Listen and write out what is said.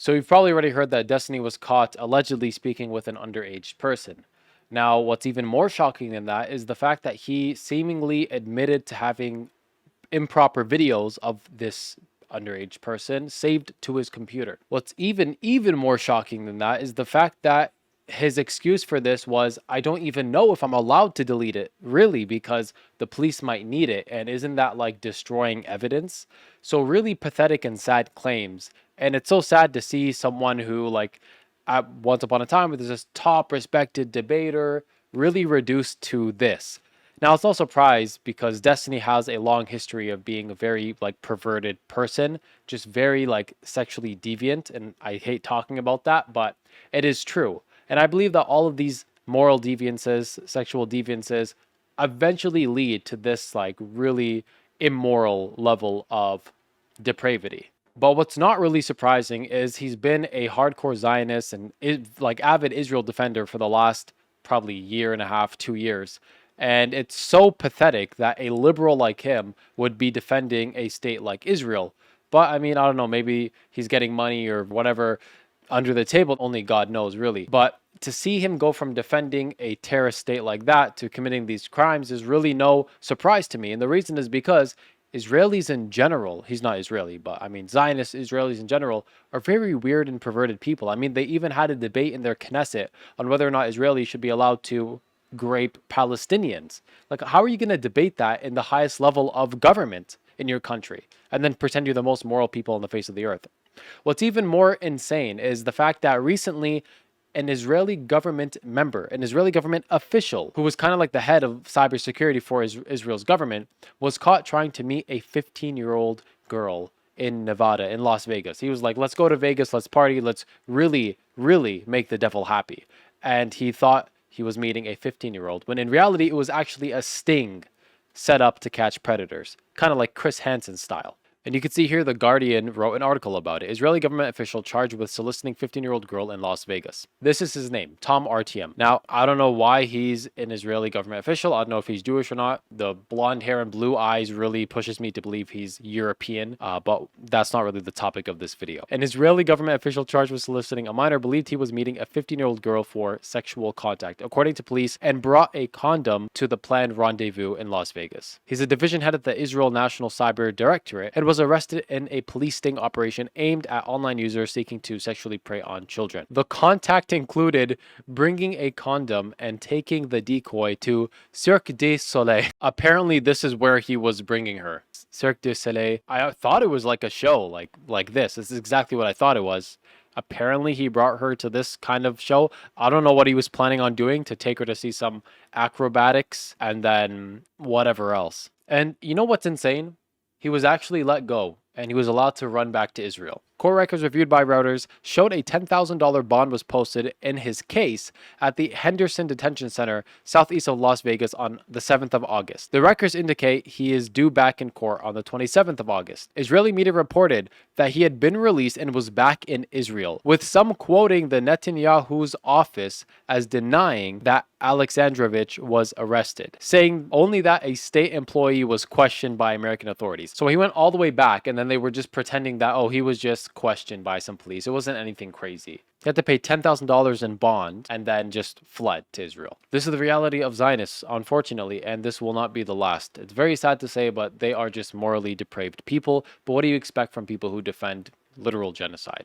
So you've probably already heard that Destiny was caught allegedly speaking with an underage person. Now, what's even more shocking than that is the fact that he seemingly admitted to having improper videos of this underage person saved to his computer. What's even more shocking than that is the fact that his excuse for this was, I don't even know if I'm allowed to delete it, really, because the police might need it. And isn't that like destroying evidence? So really pathetic and sad claims. And it's so sad to see someone who, like, at once upon a time was this top respected debater, really reduced to this. Now, it's no surprise because Destiny has a long history of being a very like perverted person, just very like sexually deviant, and I hate talking about that, but it is true. And I believe that all of these moral deviances, sexual deviances, eventually lead to this like really immoral level of depravity. But what's not really surprising is he's been a hardcore Zionist and like avid Israel defender for the last probably year and a half, 2 years. And it's so pathetic that a liberal like him would be defending a state like Israel. But I mean, I don't know, maybe he's getting money or whatever under the table, only God knows, really. But to see him go from defending a terrorist state like that to committing these crimes is really no surprise to me. And the reason is because Israelis in general, he's not Israeli, but I mean, Zionist Israelis in general are very weird and perverted people. I mean, they even had a debate in their Knesset on whether or not Israelis should be allowed to grape Palestinians. Like, how are you going to debate that in the highest level of government in your country and then pretend you're the most moral people on the face of the earth? What's even more insane is the fact that recently an Israeli government member, an Israeli government official who was kind of like the head of cybersecurity for Israel's government, was caught trying to meet a 15-year-old girl in Nevada, in Las Vegas. He was like, let's go to Vegas, let's party, let's really, really make the devil happy. And he thought he was meeting a 15-year-old, when in reality, it was actually a sting set up to catch predators, kind of like Chris Hansen style. And you can see here The Guardian wrote an article about it. Israeli government official charged with soliciting 15-year-old girl in Las Vegas. This is his name, Tom RTM. Now, I don't know why he's an Israeli government official. I don't know if he's Jewish or not. The blonde hair and blue eyes really pushes me to believe he's European, but that's not really the topic of this video. An Israeli government official charged with soliciting a minor believed he was meeting a 15-year-old girl for sexual contact, according to police, and brought a condom to the planned rendezvous in Las Vegas. He's a division head at the Israel National Cyber Directorate and was arrested in a police sting operation aimed at online users seeking to sexually prey on children. The contact included bringing a condom and taking the decoy to Cirque du Soleil. Apparently, this is where he was bringing her. Cirque du Soleil. I thought it was like a show, like this. This is exactly what I thought it was. Apparently, he brought her to this kind of show. I don't know what he was planning on doing, to take her to see some acrobatics and then whatever else. And you know what's insane? He was actually let go, and he was allowed to run back to Israel. Court records reviewed by Reuters showed a $10,000 bond was posted in his case at the Henderson Detention Center, southeast of Las Vegas, on the 7th of August. The records indicate he is due back in court on the 27th of August. Israeli media reported that he had been released and was back in Israel, with some quoting the Netanyahu's office as denying that Alexandrovich was arrested, saying only that a state employee was questioned by American authorities. So he went all the way back, and then they were just pretending that, oh, he was just questioned by some police. It wasn't anything crazy. He had to pay $10,000 in bond and then just fled to Israel. This is the reality of Zionists, unfortunately, and this will not be the last. It's very sad to say, but they are just morally depraved people. But what do you expect from people who defend literal genocide?